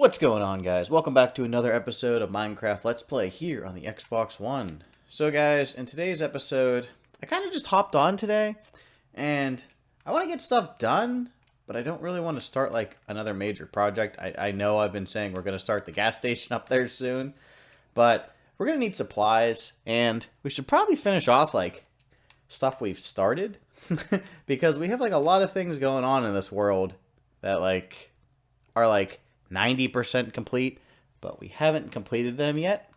What's going on, guys? Welcome back to another episode of Minecraft Let's Play here on the Xbox One. So guys, in today's episode, I kind of just hopped on today, and I want to get stuff done, but I don't really want to start like another major project. I know I've been saying we're going to start the gas station up there soon, but we're going to need supplies, and we should probably finish off like stuff we've started, because we have like a lot of things going on in this world that like are like 90% complete, but we haven't completed them yet.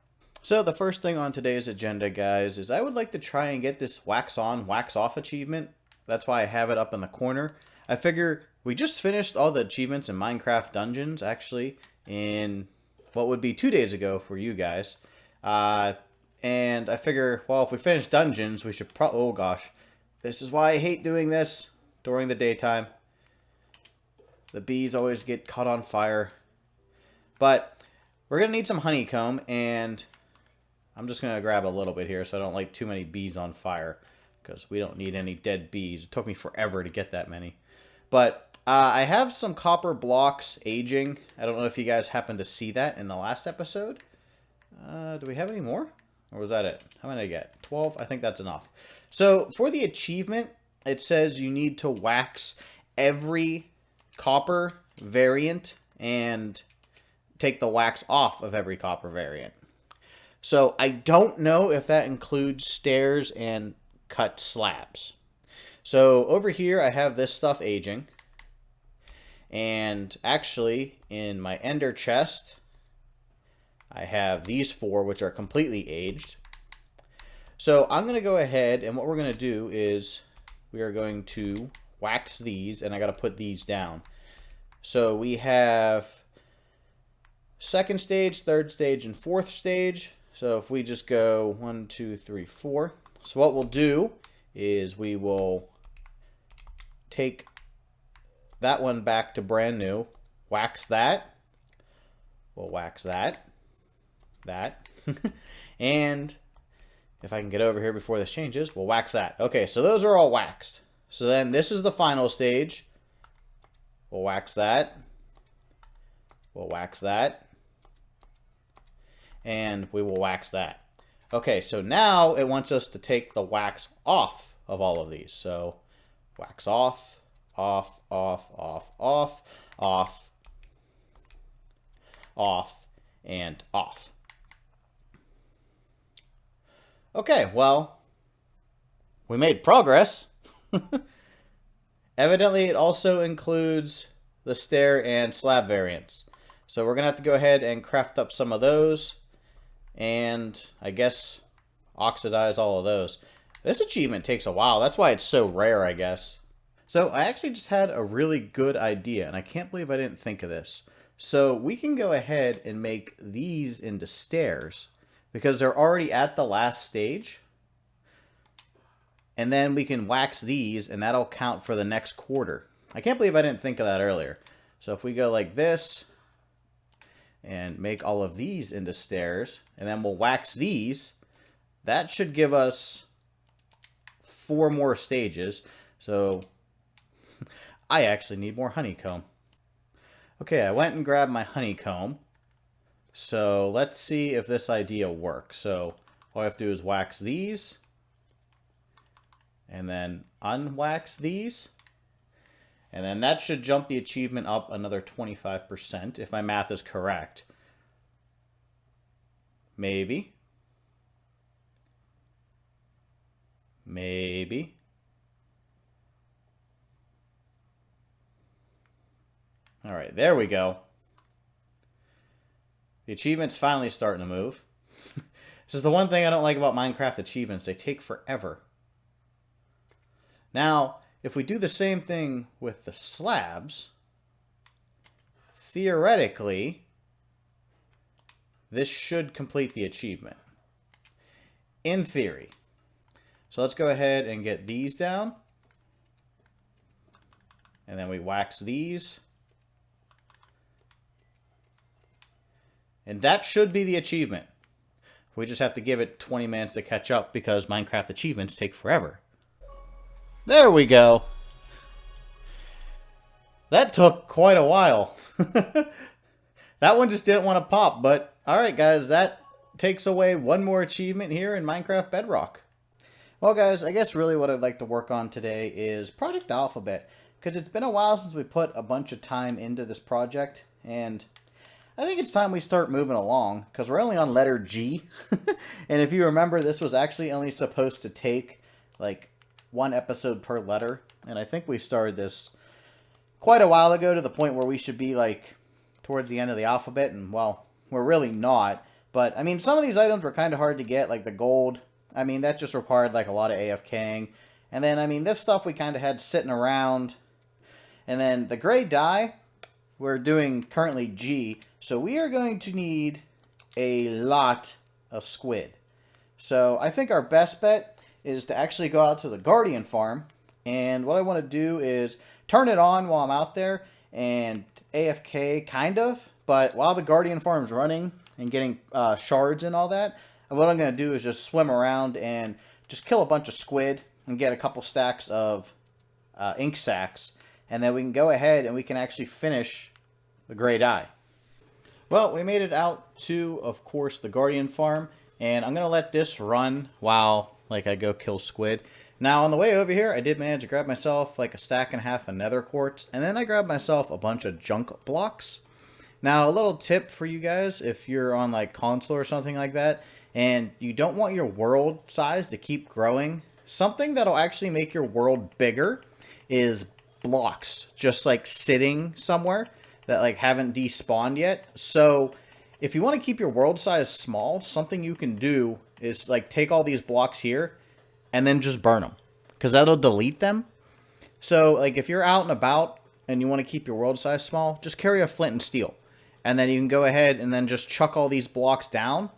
So the first thing on today's agenda, guys, is I would like to try and get this wax on, wax off achievement. That's why I have it up in the corner. I figure we just finished all the achievements in Minecraft Dungeons, actually, in what would be 2 days ago for you guys. And I figure, well, if we finish Dungeons, we should probably... Oh, gosh. This is why I hate doing this during the daytime. The bees always get caught on fire. But we're going to need some honeycomb, and I'm just going to grab a little bit here so I don't light too many bees on fire, because we don't need any dead bees. It took me forever to get that many. But I have some copper blocks aging. I don't know if you guys happened to see that in the last episode. Do we have any more? Or was that it? How many did I get? 12? I think that's enough. So for the achievement, it says you need to wax every copper variant and take the wax off of every copper variant. So I don't know if that includes stairs and cut slabs. So over here I have this stuff aging. And actually in my ender chest I have these 4 which are completely aged. So I'm going to go ahead, and what we're going to do is we are going to wax these, and I got to put these down. So we have second stage, third stage, and fourth stage. So if we just go 1, 2, 3, 4. So what we'll do is we will take that one back to brand new, wax that. We'll wax that. And if I can get over here before this changes, we'll wax that. Okay, so those are all waxed. So then this is the final stage. We'll wax that. We'll wax that. And we will wax that. Okay, so now it wants us to take the wax off of all of these. So wax off, off, off, off, off, off, off, and off. Okay, well, we made progress. Evidently, it also includes the stair and slab variants. So we're going to have to go ahead and craft up some of those. And I guess oxidize all of those. This achievement takes a while. That's why it's so rare, I guess. So I actually just had a really good idea, and I can't believe I didn't think of this. So we can go ahead and make these into stairs, because they're already at the last stage. And then we can wax these, and that'll count for the next quarter. I can't believe I didn't think of that earlier. So if we go like this, and make all of these into stairs, and then we'll wax these, that should give us 4 more stages. So I actually need more honeycomb. Okay, I went and grabbed my honeycomb. So let's see if this idea works. So all I have to do is wax these, and then unwax these. And then that should jump the achievement up another 25%, if my math is correct. Maybe. Maybe. All right, there we go. The achievement's finally starting to move. This is the one thing I don't like about Minecraft achievements. They take forever. Now, if we do the same thing with the slabs, theoretically, this should complete the achievement. In theory. So let's go ahead and get these down. And then we wax these. And that should be the achievement. We just have to give it 20 minutes to catch up, because Minecraft achievements take forever. There we go. That took quite a while. That one just didn't want to pop, but alright guys, that takes away one more achievement here in Minecraft Bedrock. Well guys, I guess really what I'd like to work on today is Project Alphabet, because it's been a while since we put a bunch of time into this project, and I think it's time we start moving along, because we're only on letter G, and if you remember, this was actually only supposed to take like one episode per letter, and I think we started this quite a while ago to the point where we should be like towards the end of the alphabet, and well, we're really not. But I mean, some of these items were kind of hard to get, like the gold. I mean, that just required like a lot of AFKing. And then, I mean, this stuff we kind of had sitting around. And then the gray dye, we're doing currently G. So we are going to need a lot of squid. So I think our best bet is to actually go out to the Guardian farm. And what I want to do is turn it on while I'm out there and AFK, kind of. But while the Guardian farm's running and getting shards and all that, what I'm going to do is just swim around and just kill a bunch of squid and get a couple stacks of ink sacks. And then we can go ahead and we can actually finish the gray dye. Well, we made it out to, of course, the Guardian farm. And I'm going to let this run while I go kill squid. Now, on the way over here, I did manage to grab myself like a stack and a half of nether quartz. And then I grabbed myself a bunch of junk blocks. Now, a little tip for you guys, if you're on like console or something like that, and you don't want your world size to keep growing, something that'll actually make your world bigger is blocks just like sitting somewhere that like haven't despawned yet. So if you want to keep your world size small, something you can do is like take all these blocks here and then just burn them, because that'll delete them. So like if you're out and about and you want to keep your world size small, just carry a flint and steel, and then you can go ahead and then just chuck all these blocks down.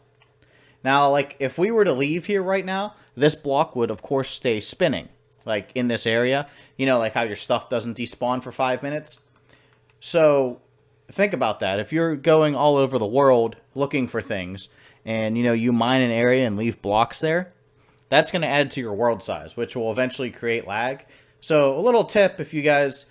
Now, like if we were to leave here right now, this block would of course stay spinning, like in this area, you know, like how your stuff doesn't despawn for 5 minutes. So think about that. If you're going all over the world looking for things, and you know, you mine an area and leave blocks there, that's going to add to your world size, which will eventually create lag. So a little tip, if you guys,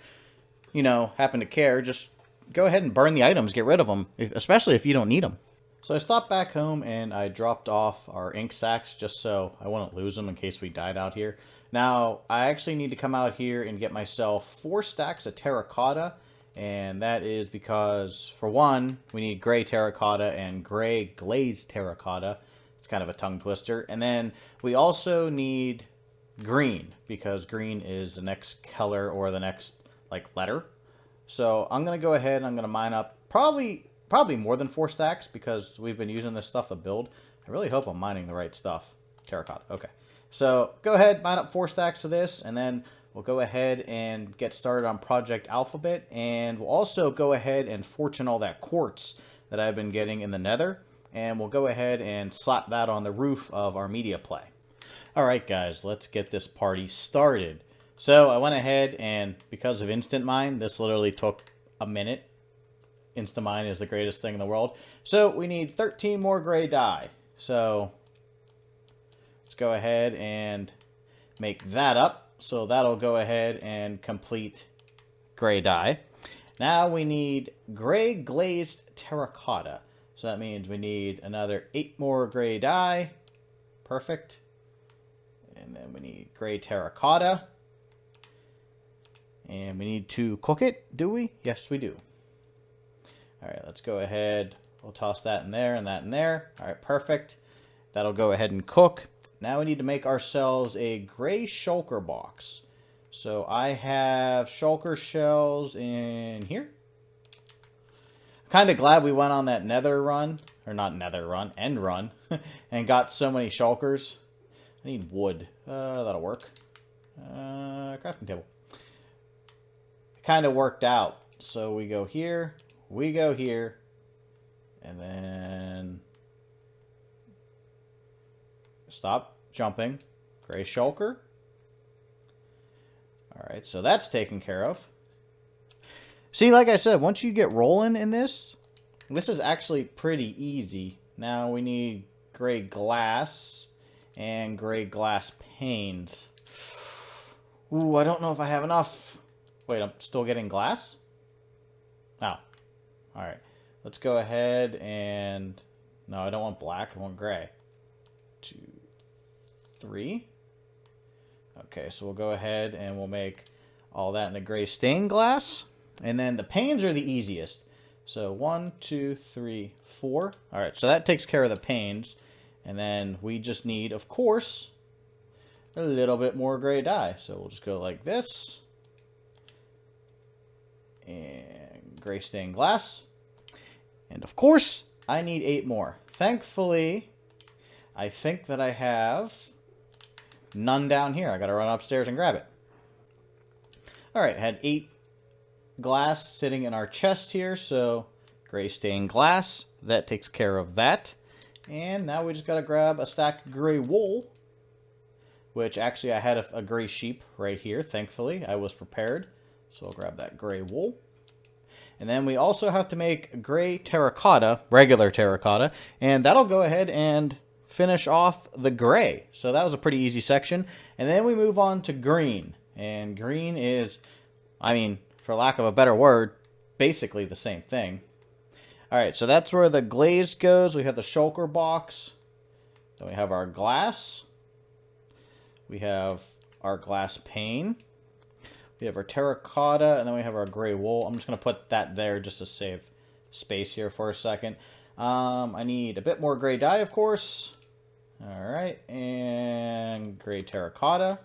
you know, happen to care, just go ahead and burn the items, get rid of them, especially if you don't need them. So I stopped back home and I dropped off our ink sacks just so I wouldn't lose them in case we died out here. Now, I actually need to come out here and get myself 4 stacks of terracotta, and that is because, for one, we need gray terracotta and gray glazed terracotta. It's kind of a tongue twister. And then we also need green, because green is the next color or the next like letter. So I'm going to go ahead and I'm going to mine up probably more than 4 stacks, because we've been using this stuff to build. I really hope I'm mining the right stuff. Terracotta. Okay. So go ahead, mine up 4 stacks of this, and then we'll go ahead and get started on Project Alphabet. And we'll also go ahead and fortune all that quartz that I've been getting in the nether. And we'll go ahead and slap that on the roof of our media play. Alright guys, let's get this party started. So I went ahead and, because of Instant Mine, this literally took a minute. Instant Mine is the greatest thing in the world. So we need 13 more gray dye. So let's go ahead and make that up. So that'll go ahead and complete gray dye. Now we need gray glazed terracotta. So that means we need another 8 more gray dye. Perfect. And then we need gray terracotta. And we need to cook it, do we? Yes, we do. Alright, let's go ahead. We'll toss that in there and that in there. Alright, perfect. That'll go ahead and cook. Now we need to make ourselves a gray shulker box. So I have shulker shells in here. Kind of glad we went on that nether run, or not nether run, end run, and got so many shulkers. I need wood. That'll work. Crafting table. It kind of worked out. So we go here, and then stop jumping. Gray shulker. Alright, so that's taken care of. See, like I said, once you get rolling in this is actually pretty easy. Now we need gray glass and gray glass panes. Ooh, I don't know if I have enough. Wait, I'm still getting glass? Oh. Alright. let's go ahead and... No, I don't want black. I want gray. 2, 3. Okay, so we'll go ahead and we'll make all that in a gray stained glass. And then the panes are the easiest. So 1, 2, 3, 4. All right, so that takes care of the panes. And then we just need, of course, a little bit more gray dye. So we'll just go like this. And gray stained glass. And of course, I need 8 more. Thankfully, I think that I have none down here. I got to run upstairs and grab it. All right, I had 8 glass sitting in our chest here, so gray stained glass. That takes care of that. And now we just got to grab a stack of gray wool, which actually I had a gray sheep right here. Thankfully, I was prepared. So I'll grab that gray wool. And then we also have to make gray terracotta, regular terracotta, and that'll go ahead and finish off the gray. So that was a pretty easy section. And then we move on to green. And green is, I mean, for lack of a better word, basically the same thing. All right, so that's where the glaze goes. We have the shulker box. Then we have our glass. We have our glass pane. We have our terracotta, and then we have our gray wool. I'm just going to put that there just to save space here for a second. I need a bit more gray dye, of course. All right, and gray terracotta.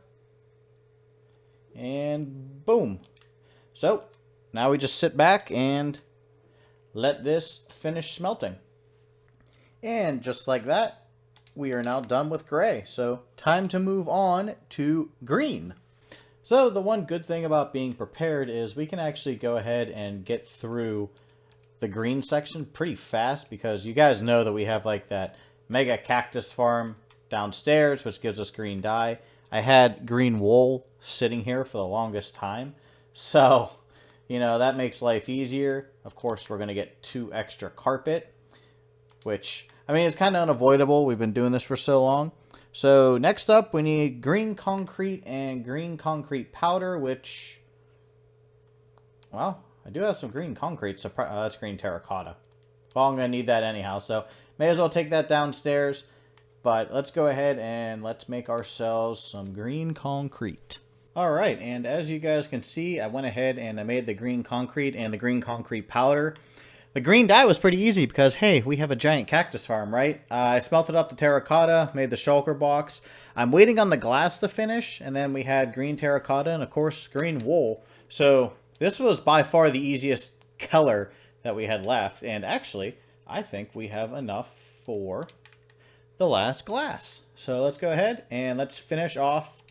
And boom. So, now we just sit back and let this finish smelting. And just like that, we are now done with gray. So, time to move on to green. So the one good thing about being prepared is we can actually go ahead and get through the green section pretty fast, because you guys know that we have like that mega cactus farm downstairs, which gives us green dye. I had green wool sitting here for the longest time. So, you know, that makes life easier. Of course, we're going to get 2 extra carpet, which, I mean, it's kind of unavoidable. We've been doing this for so long. So next up, we need green concrete and green concrete powder, which, well, I do have some green concrete, so that's green terracotta. Well, I'm going to need that anyhow, so may as well take that downstairs. But let's go ahead and let's make ourselves some green concrete. All right, and as you guys can see, I went ahead and I made the green concrete and the green concrete powder. The green dye was pretty easy because, hey, we have a giant cactus farm, right? I smelted up the terracotta, made the shulker box. I'm waiting on the glass to finish, and then we had green terracotta and, of course, green wool. So this was by far the easiest color that we had left. And actually, I think we have enough for the last glass. So let's go ahead and let's finish off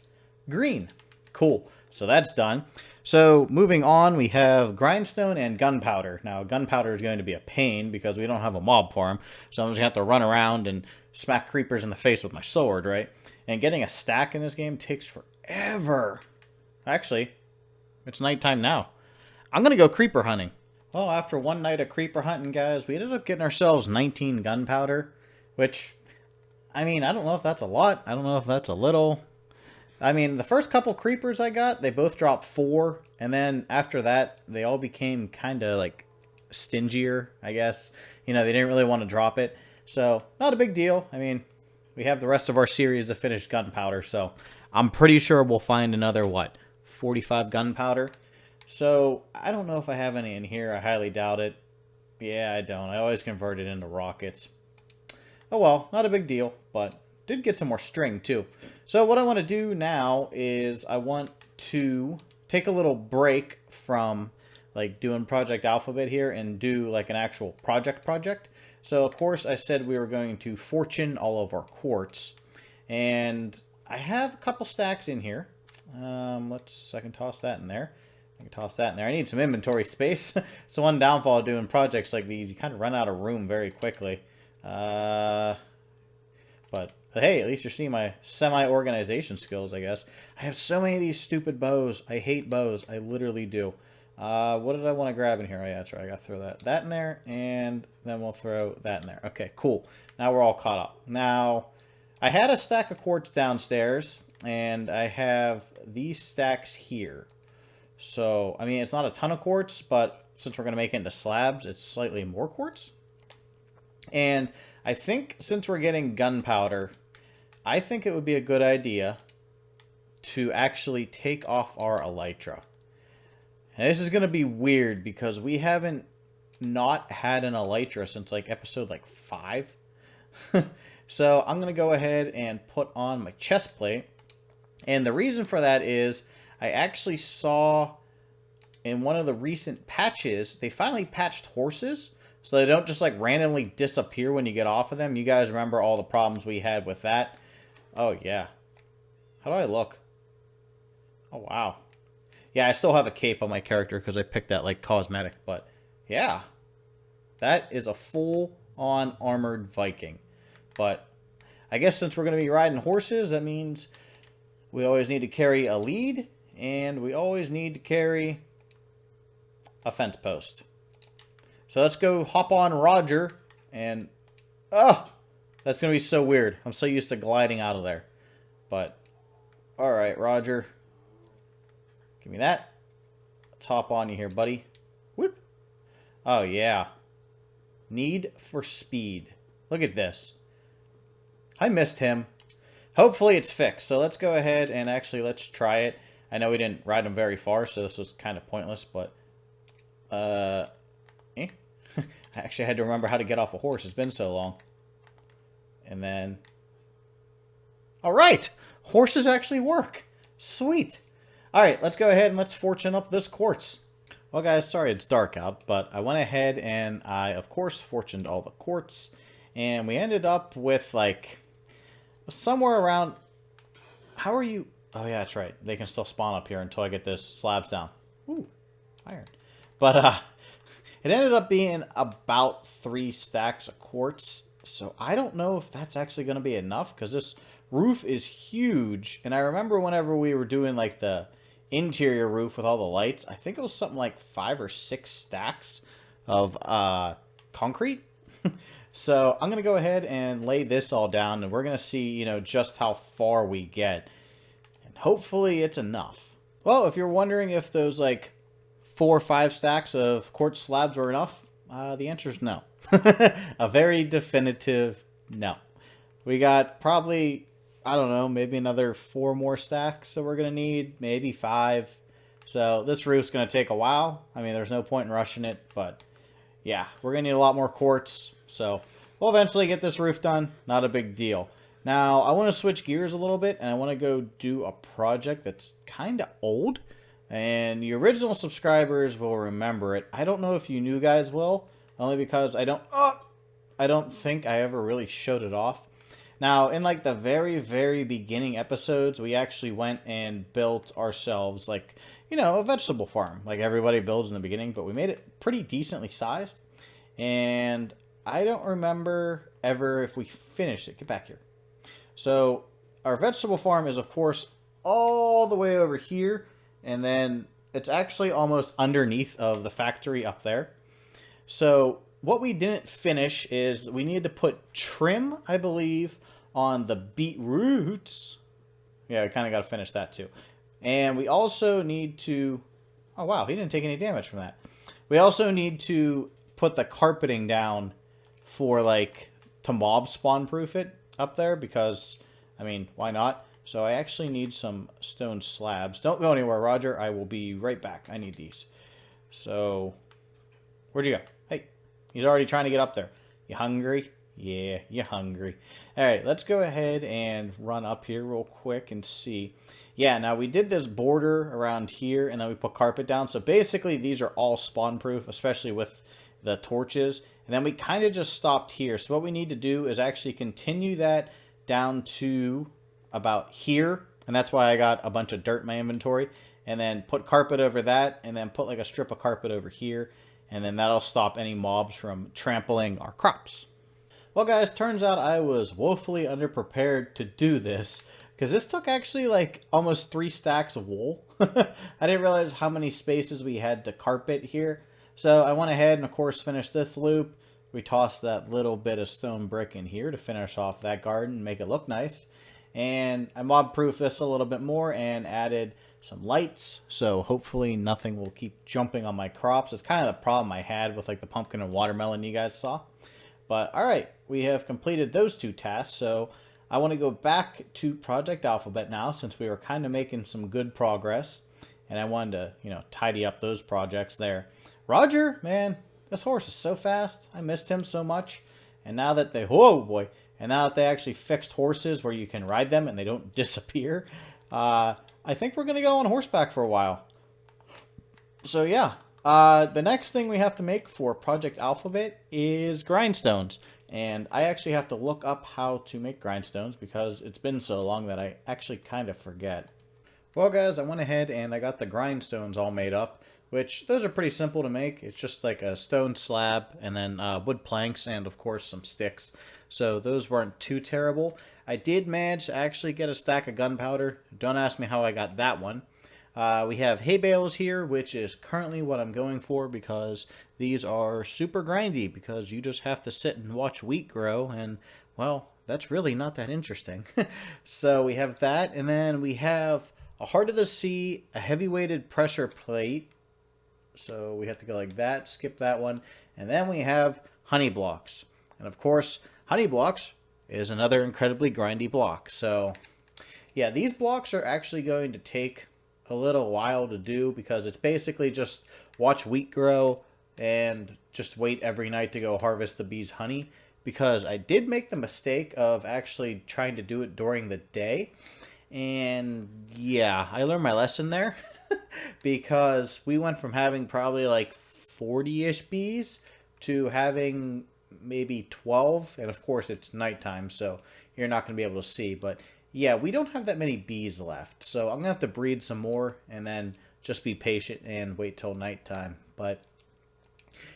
green. Cool. So that's done. So moving on, we have Grindstone and Gunpowder. Now, Gunpowder is going to be a pain because we don't have a mob farm. So I'm just going to have to run around and smack creepers in the face with my sword, right? And getting a stack in this game takes forever. Actually, it's nighttime now. I'm going to go creeper hunting. Well, after one night of creeper hunting, guys, we ended up getting ourselves 19 gunpowder, which, I mean, I don't know if that's a lot. I don't know if that's a little. I mean, the first couple creepers I got, they both dropped 4. And then after that, they all became kind of like stingier, I guess. You know, they didn't really want to drop it. So, not a big deal. I mean, we have the rest of our series to finish gunpowder. So, I'm pretty sure we'll find another, 45 gunpowder. So, I don't know if I have any in here. I highly doubt it. Yeah, I don't. I always convert it into rockets. Oh well, not a big deal, but did get some more string too. So what I want to do now is I want to take a little break from like doing Project Alphabet here and do like an actual project. So of course I said we were going to fortune all of our quartz, and I have a couple stacks in here. I can toss that in there. I need some inventory space. It's the one downfall of doing projects like these. You kind of run out of room very quickly. But hey, at least you're seeing my semi-organization skills, I guess. I have so many of these stupid bows. I hate bows. I literally do. What did I want to grab in here? Oh, yeah, that's right. I got to throw that in there, and then we'll throw that in there. Okay, cool. Now we're all caught up. Now, I had a stack of quartz downstairs, and I have these stacks here. So, I mean, it's not a ton of quartz, but since we're going to make it into slabs, it's slightly more quartz. And I think since we're getting gunpowder, I think it would be a good idea to actually take off our elytra. And this is going to be weird because we haven't not had an elytra since like episode like 5. So I'm going to go ahead and put on my chest plate. And the reason for that is I actually saw in one of the recent patches, they finally patched horses. So they don't just like randomly disappear when you get off of them. You guys remember all the problems we had with that? Oh, yeah. How do I look? Oh, wow. Yeah, I still have a cape on my character because I picked that like cosmetic. But yeah, that is a full-on armored Viking. But I guess since we're going to be riding horses, that means we always need to carry a lead. And we always need to carry a fence post. So let's go hop on Roger. And, oh, that's going to be so weird. I'm so used to gliding out of there. But, all right, Roger. Give me that. Let's hop on you here, buddy. Whoop. Oh, yeah. Need for speed. Look at this. I missed him. Hopefully it's fixed. So let's go ahead and actually let's try it. I know we didn't ride him very far, so this was kind of pointless, but... I actually had to remember how to get off a horse. It's been so long. And then... Alright! Horses actually work. Sweet. Alright, let's go ahead and let's fortune up this quartz. Well, guys, sorry it's dark out, but I went ahead and I, of course, fortuned all the quartz. And we ended up with, like, somewhere around... How are you... Oh, yeah, that's right. They can still spawn up here until I get this slabs down. Ooh, iron. But, it ended up being about 3 stacks of quartz. So I don't know if that's actually going to be enough, because this roof is huge. And I remember whenever we were doing, like, the interior roof with all the lights, I think it was something like 5 or 6 stacks of concrete. So I'm going to go ahead and lay this all down, and we're going to see, you know, just how far we get. And hopefully it's enough. Well, if you're wondering if those, like, 4 or 5 stacks of quartz slabs were enough, the answer is no. A very definitive no. We got probably, I don't know, maybe another 4 more stacks that we're going to need, maybe 5. So this roof's going to take a while. I mean, there's no point in rushing it, but yeah, we're going to need a lot more quartz. So we'll eventually get this roof done. Not a big deal. Now, I want to switch gears a little bit, and I want to go do a project that's kind of old. And the original subscribers will remember it. I don't know if you new guys will, only because I don't think I ever really showed it off. Now, in like the very, very beginning episodes, we actually went and built ourselves like, you know, a vegetable farm. Like everybody builds in the beginning, but we made it pretty decently sized. And I don't remember ever if we finished it. Get back here. So our vegetable farm is, of course, all the way over here. And then it's actually almost underneath of the factory up there. So what we didn't finish is we needed to put trim, I believe, on the beetroots. Yeah, I kind of got to finish that too. And we also need to... Oh, wow, he didn't take any damage from that. We also need to put the carpeting down for, like, to mob spawn proof it up there because, I mean, why not? So I actually need some stone slabs. Don't go anywhere, Roger. I will be right back. I need these. So, where'd you go? Hey, he's already trying to get up there. You hungry? Yeah, you hungry. All right, let's go ahead and run up here real quick and see. Yeah, now we did this border around here, and then we put carpet down. So basically, these are all spawn-proof, especially with the torches. And then we kind of just stopped here. So what we need to do is actually continue that down to about here, and that's why I got a bunch of dirt in my inventory, and then put carpet over that, and then put like a strip of carpet over here, and then that'll stop any mobs from trampling our crops. Well, guys, turns out I was woefully underprepared to do this, because this took actually like almost 3 stacks of wool. I didn't realize how many spaces we had to carpet here, so I went ahead and of course finished this loop. We tossed that little bit of stone brick in here to finish off that garden and make it look nice. And I mob-proofed this a little bit more and added some lights, so hopefully nothing will keep jumping on my crops. It's kind of the problem I had with like the pumpkin and watermelon you guys saw. But alright, we have completed those 2 tasks, so I want to go back to Project Alphabet now, since we were kind of making some good progress. And I wanted to, tidy up those projects there. Roger, man, this horse is so fast. I missed him so much. And now that they, whoa boy, and now that they actually fixed horses where you can ride them and they don't disappear, I think we're going to go on horseback for a while. So yeah, the next thing we have to make for Project Alphabet is grindstones. And I actually have to look up how to make grindstones because it's been so long that I actually kind of forget. Well guys, I went ahead and I got the grindstones all made up, which those are pretty simple to make. It's just like a stone slab and then wood planks and of course some sticks. So those weren't too terrible. I did manage to actually get a stack of gunpowder. Don't ask me how I got that one. We have hay bales here, which is currently what I'm going for because these are super grindy because you just have to sit and watch wheat grow and, well, that's really not that interesting. So we have that, and then we have a Heart of the Sea, a heavy-weighted pressure plate. So we have to go like that, skip that one. And then we have honey blocks. And of course, honey blocks is another incredibly grindy block. So yeah, these blocks are actually going to take a little while to do because it's basically just watch wheat grow and just wait every night to go harvest the bees' honey. Because I did make the mistake of actually trying to do it during the day. And yeah, I learned my lesson there because we went from having probably like 40-ish bees to having maybe 12. And of course it's nighttime, so you're not going to be able to see. But yeah, we don't have that many bees left. So I'm going to have to breed some more and then just be patient and wait till nighttime. But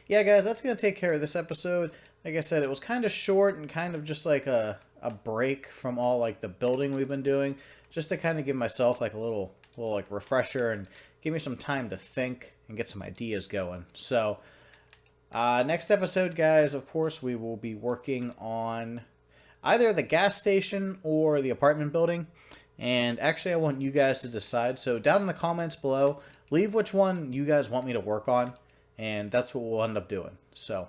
yeah, guys, that's going to take care of this episode. Like I said, it was kind of short and kind of just like a break from all like the building we've been doing, just to kind of give myself like a little like refresher and give me some time to think and get some ideas going. So next episode, guys, of course, we will be working on either the gas station or the apartment building. And actually, I want you guys to decide. So down in the comments below, leave which one you guys want me to work on. And that's what we'll end up doing. So,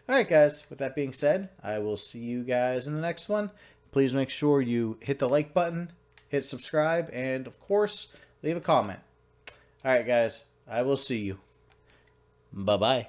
alright guys, with that being said, I will see you guys in the next one. Please make sure you hit the like button, hit subscribe, and of course, leave a comment. Alright guys, I will see you. Bye-bye.